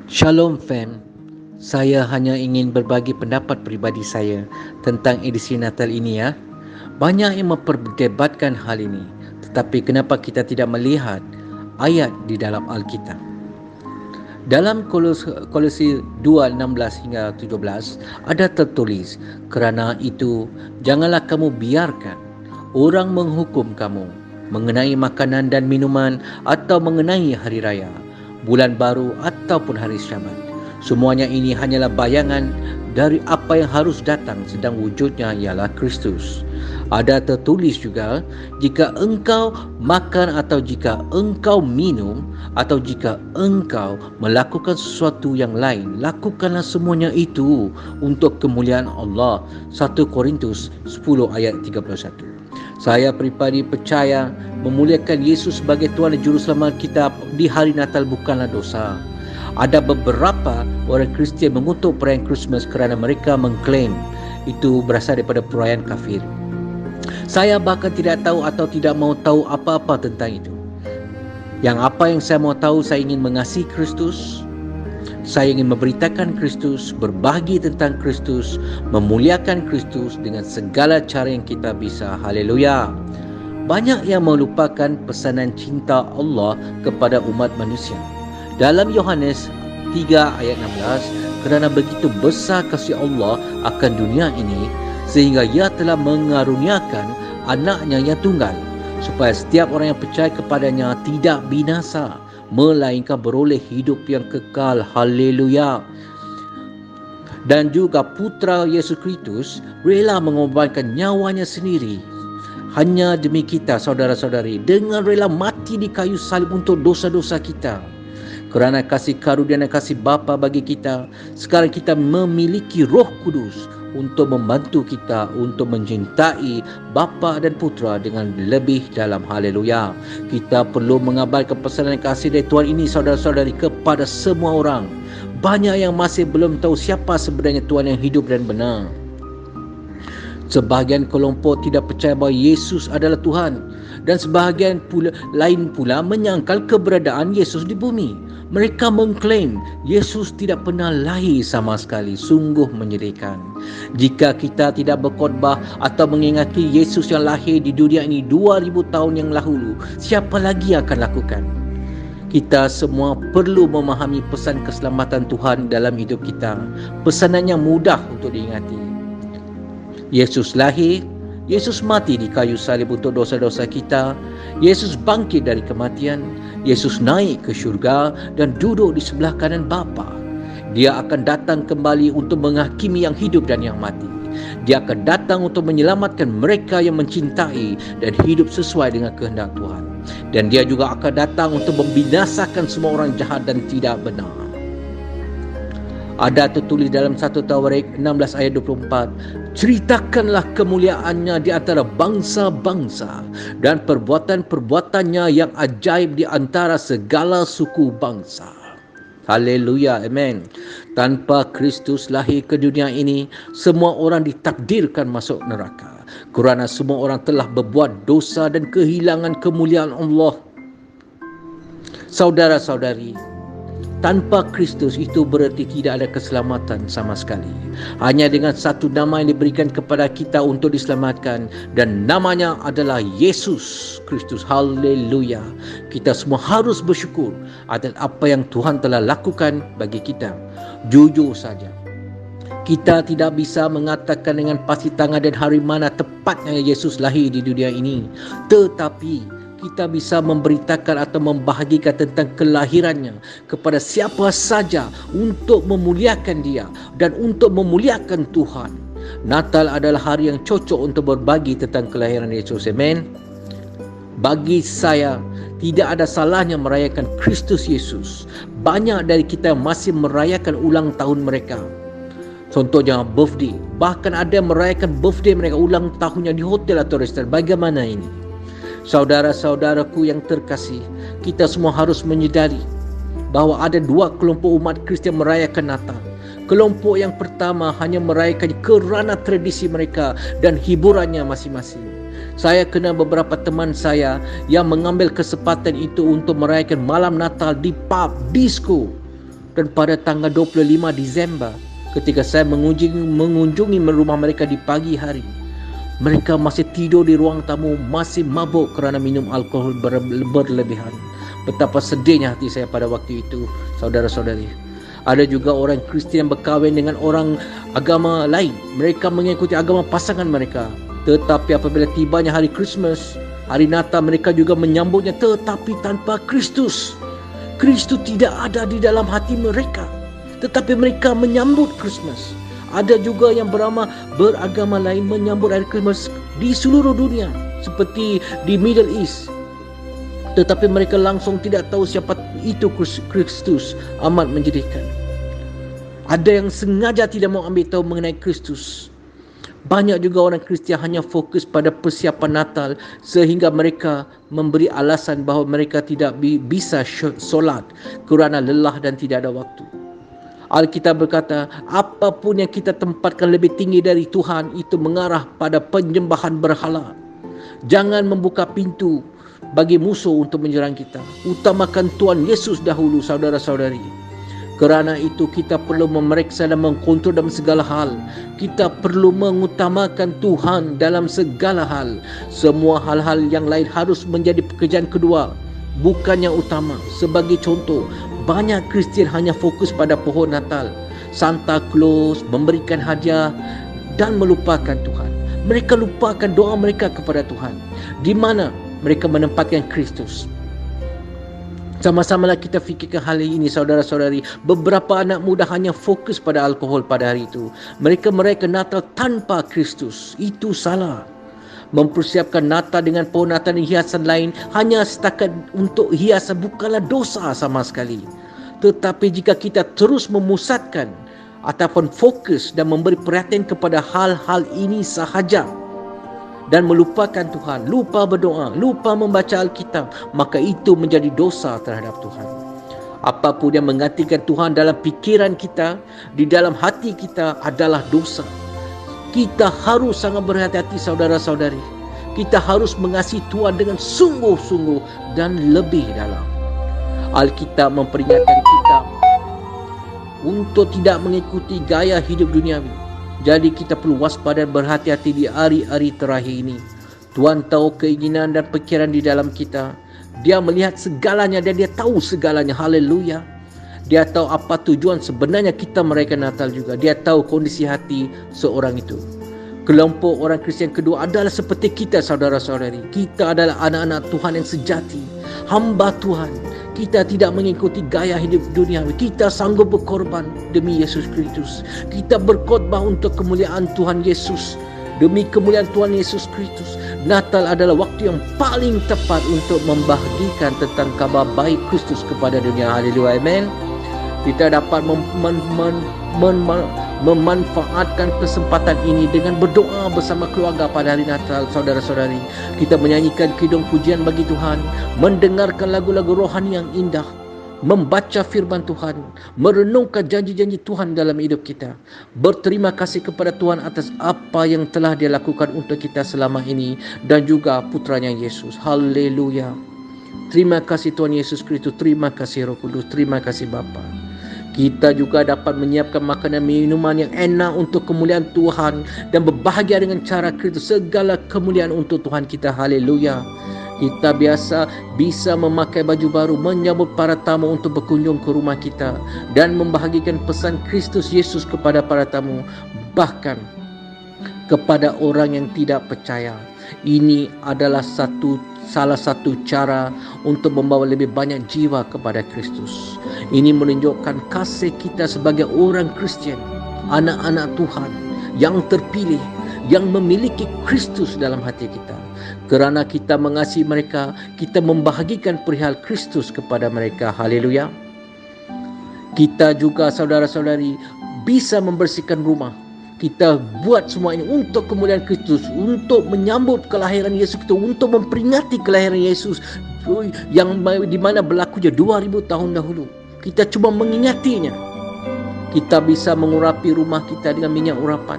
Shalom fam, saya hanya ingin berbagi pendapat peribadi saya tentang edisi Natal ini ya. Banyak yang memperdebatkan hal ini, tetapi kenapa kita tidak melihat ayat di dalam Alkitab? Dalam Kolose 2:16 hingga 17 ada tertulis, kerana itu janganlah kamu biarkan orang menghukum kamu mengenai makanan dan minuman atau mengenai hari raya, bulan baru ataupun hari Syabat. Semuanya ini hanyalah bayangan dari apa yang harus datang, sedang wujudnya ialah Kristus. Ada tertulis juga, jika engkau makan atau jika engkau minum atau jika engkau melakukan sesuatu yang lain, lakukanlah semuanya itu untuk kemuliaan Allah. 1 Korintus 10 ayat 31. Saya pribadi percaya memuliakan Yesus sebagai Tuhan dan Juru Selamat kita di hari Natal bukanlah dosa. Ada beberapa orang Kristian mengutuk perayaan Christmas kerana mereka mengklaim itu berasal daripada perayaan kafir. Saya bahkan tidak tahu atau tidak mau tahu apa-apa tentang itu. Apa yang saya mau tahu, saya ingin mengasihi Kristus, saya ingin memberitakan Kristus, berbagi tentang Kristus, memuliakan Kristus dengan segala cara yang kita bisa. Haleluya. Banyak yang melupakan pesanan cinta Allah kepada umat manusia. Dalam Yohanes 3 ayat 16, kerana begitu besar kasih Allah akan dunia ini, sehingga ia telah mengaruniakan anaknya yang tunggal, supaya setiap orang yang percaya kepadanya tidak binasa, melainkan beroleh hidup yang kekal. Haleluya. Dan juga putra Yesus Kristus rela mengorbankan nyawanya sendiri hanya demi kita, saudara-saudari, dengan rela mati di kayu salib untuk dosa-dosa kita. Kerana kasih karunia dan kasih Bapa bagi kita, sekarang kita memiliki Roh Kudus untuk membantu kita untuk mencintai Bapa dan Putera dengan lebih dalam. Haleluya. Kita perlu mengabarkan pesanan kasih dari Tuhan ini, saudara-saudari, kepada semua orang. Banyak yang masih belum tahu siapa sebenarnya Tuhan yang hidup dan benar. Sebahagian kelompok tidak percaya bahawa Yesus adalah Tuhan, dan sebahagian lain pula menyangkal keberadaan Yesus di bumi. Mereka mengklaim Yesus tidak pernah lahir sama sekali. Sungguh menyedihkan. Jika kita tidak berkhotbah atau mengingati Yesus yang lahir di dunia ini 2000 tahun yang lalu, siapa lagi yang akan lakukan? Kita semua perlu memahami pesan keselamatan Tuhan dalam hidup kita. Pesanan yang mudah untuk diingati. Yesus lahir, Yesus mati di kayu salib untuk dosa-dosa kita, Yesus bangkit dari kematian, Yesus naik ke syurga dan duduk di sebelah kanan Bapa. Dia akan datang kembali untuk menghakimi yang hidup dan yang mati. Dia akan datang untuk menyelamatkan mereka yang mencintai dan hidup sesuai dengan kehendak Tuhan. Dan dia juga akan datang untuk membinasakan semua orang jahat dan tidak benar. Ada tertulis dalam 1 Tawarik 16 ayat 24, ceritakanlah kemuliaannya di antara bangsa-bangsa dan perbuatan-perbuatannya yang ajaib di antara segala suku bangsa. Haleluya, amen. Tanpa Kristus lahir ke dunia ini, semua orang ditakdirkan masuk neraka, kerana semua orang telah berbuat dosa dan kehilangan kemuliaan Allah. Saudara-saudari, tanpa Kristus itu berarti tidak ada keselamatan sama sekali. Hanya dengan satu nama yang diberikan kepada kita untuk diselamatkan, dan namanya adalah Yesus Kristus. Haleluya. Kita semua harus bersyukur atas apa yang Tuhan telah lakukan bagi kita. Jujur saja, kita tidak bisa mengatakan dengan pasti tangan dan hari mana tepatnya Yesus lahir di dunia ini. Tetapi kita bisa memberitakan atau membahagikan tentang kelahirannya kepada siapa saja untuk memuliakan dia dan untuk memuliakan Tuhan. Natal adalah hari yang cocok untuk berbagi tentang kelahiran Yesus. Amen. Bagi saya, tidak ada salahnya merayakan Kristus Yesus. Banyak dari kita masih merayakan ulang tahun mereka. Contohnya birthday. Bahkan ada yang merayakan birthday mereka, ulang tahunnya di hotel atau restoran. Bagaimana ini? Saudara-saudaraku yang terkasih, kita semua harus menyedari bahawa ada dua kelompok umat Kristian merayakan Natal. Kelompok yang pertama hanya merayakan kerana tradisi mereka dan hiburannya masing-masing. Saya kenal beberapa teman saya yang mengambil kesempatan itu untuk merayakan malam Natal di pub, disco. Dan pada tanggal 25 Disember, ketika saya mengunjungi rumah mereka di pagi hari, mereka masih tidur di ruang tamu, masih mabuk kerana minum alkohol berlebihan. Betapa sedihnya hati saya pada waktu itu, saudara-saudari. Ada juga orang Kristian berkahwin dengan orang agama lain. Mereka mengikuti agama pasangan mereka. Tetapi apabila tibanya hari Christmas, hari Natal, mereka juga menyambutnya tetapi tanpa Kristus. Kristus tidak ada di dalam hati mereka, tetapi mereka menyambut Christmas. Ada juga yang beragama lain menyambut hari Christmas di seluruh dunia, seperti di Middle East, tetapi mereka langsung tidak tahu siapa itu Kristus. Amat menyedihkan. Ada yang sengaja tidak mau ambil tahu mengenai Kristus. Banyak juga orang Kristian hanya fokus pada persiapan Natal, sehingga mereka memberi alasan bahawa mereka tidak bisa solat kerana lelah dan tidak ada waktu. Alkitab berkata, apapun yang kita tempatkan lebih tinggi dari Tuhan, itu mengarah pada penyembahan berhala. Jangan membuka pintu bagi musuh untuk menyerang kita. Utamakan Tuhan Yesus dahulu, saudara-saudari. Kerana itu kita perlu memeriksa dan mengkontrol dalam segala hal. Kita perlu mengutamakan Tuhan dalam segala hal. Semua hal-hal yang lain harus menjadi pekerjaan kedua, bukan yang utama. Sebagai contoh, banyak Kristian hanya fokus pada pohon Natal, Santa Claus, memberikan hadiah dan melupakan Tuhan. Mereka lupakan doa mereka kepada Tuhan. Di mana mereka menempatkan Kristus? Sama-samalah kita fikirkan hal ini, saudara-saudari. Beberapa anak muda hanya fokus pada alkohol pada hari itu. Mereka merayakan Natal tanpa Kristus. Itu salah. Mempersiapkan Natal dengan pohon Natal dan hiasan lain hanya setakat untuk hiasan bukanlah dosa sama sekali. Tetapi jika kita terus memusatkan ataupun fokus dan memberi perhatian kepada hal-hal ini sahaja dan melupakan Tuhan, lupa berdoa, lupa membaca Alkitab, maka itu menjadi dosa terhadap Tuhan. Apapun yang menggantikan Tuhan dalam pikiran kita, di dalam hati kita adalah dosa. Kita harus sangat berhati-hati, saudara-saudari. Kita harus mengasihi Tuhan dengan sungguh-sungguh dan lebih dalam. Alkitab memperingatkan kita untuk tidak mengikuti gaya hidup duniawi. Jadi kita perlu waspada dan berhati-hati di hari-hari terakhir ini. Tuhan tahu keinginan dan pikiran di dalam kita. Dia melihat segalanya dan dia tahu segalanya. Haleluya. Dia tahu apa tujuan sebenarnya kita merayakan Natal juga. Dia tahu kondisi hati seorang itu. Kelompok orang Kristian kedua adalah seperti kita, saudara-saudari. Kita adalah anak-anak Tuhan yang sejati, hamba Tuhan. Kita tidak mengikuti gaya hidup duniawi. Kita sanggup berkorban demi Yesus Kristus. Kita berkhotbah untuk kemuliaan Tuhan Yesus, demi kemuliaan Tuhan Yesus Kristus. Natal adalah waktu yang paling tepat untuk membahagikan tentang kabar baik Kristus kepada dunia. Haleluya, amen. Kita dapat memanfaatkan kesempatan ini dengan berdoa bersama keluarga pada hari Natal, saudara-saudari. Kita menyanyikan kidung pujian bagi Tuhan, mendengarkan lagu-lagu rohani yang indah, membaca firman Tuhan, merenungkan janji-janji Tuhan dalam hidup kita. Berterima kasih kepada Tuhan atas apa yang telah Dia lakukan untuk kita selama ini dan juga putranya Yesus. Haleluya. Terima kasih Tuhan Yesus Kristus, terima kasih Roh Kudus, terima kasih Bapa. Kita juga dapat menyiapkan makanan minuman yang enak untuk kemuliaan Tuhan dan berbahagia dengan cara Kristus. Segala kemuliaan untuk Tuhan kita. Haleluya. Kita bisa memakai baju baru, menyambut para tamu untuk berkunjung ke rumah kita dan membahagikan pesan Kristus Yesus kepada para tamu, bahkan kepada orang yang tidak percaya. Ini adalah salah satu cara untuk membawa lebih banyak jiwa kepada Kristus. Ini menunjukkan kasih kita sebagai orang Kristian, anak-anak Tuhan yang terpilih, yang memiliki Kristus dalam hati kita. Kerana kita mengasihi mereka, kita membahagikan perihal Kristus kepada mereka. Haleluya. Kita juga, saudara-saudari, bisa membersihkan rumah. Kita buat semua ini untuk kemuliaan Kristus, untuk menyambut kelahiran Yesus Kristus, untuk memperingati kelahiran Yesus yang di mana berlakunya 2000 tahun dahulu. Kita cuma mengingatinya. Kita bisa mengurapi rumah kita dengan minyak urapan.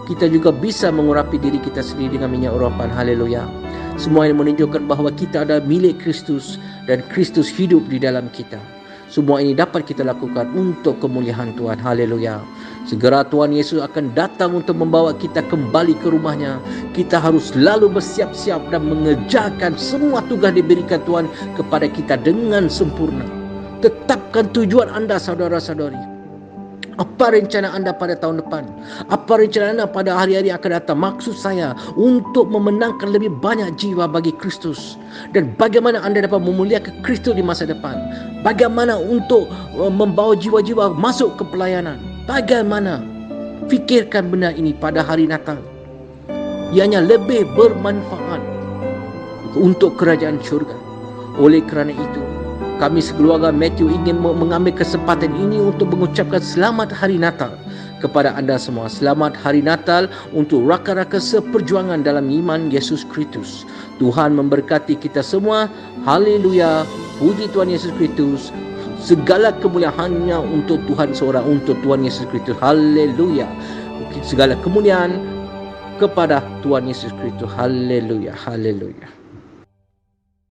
Kita juga bisa mengurapi diri kita sendiri dengan minyak urapan. Haleluya. Semua ini menunjukkan bahawa kita adalah milik Kristus dan Kristus hidup di dalam kita. Semua ini dapat kita lakukan untuk kemuliaan Tuhan. Haleluya. Segera Tuhan Yesus akan datang untuk membawa kita kembali ke rumahnya. Kita harus selalu bersiap-siap dan mengerjakan semua tugas diberikan Tuhan kepada kita dengan sempurna. Tetapkan tujuan anda, saudara-saudari. Apa rencana anda pada tahun depan? Apa rencana anda pada hari-hari yang akan datang? Maksud saya untuk memenangkan lebih banyak jiwa bagi Kristus. Dan bagaimana anda dapat memuliakan Kristus di masa depan? Bagaimana untuk membawa jiwa-jiwa masuk ke pelayanan? Bagaimana? Fikirkan benda ini pada hari Natal. Ianya lebih bermanfaat untuk kerajaan syurga. Oleh kerana itu, kami sekeluarga Matthew ingin mengambil kesempatan ini untuk mengucapkan selamat hari Natal kepada anda semua. Selamat hari Natal untuk rakan-rakan seperjuangan dalam iman Yesus Kristus. Tuhan memberkati kita semua. Haleluya. Puji Tuhan Yesus Kristus. Segala kemuliaannya untuk Tuhan seorang, untuk Tuhan Yesus Kristus. Haleluya. Segala kemuliaan kepada Tuhan Yesus Kristus. Haleluya. Haleluya.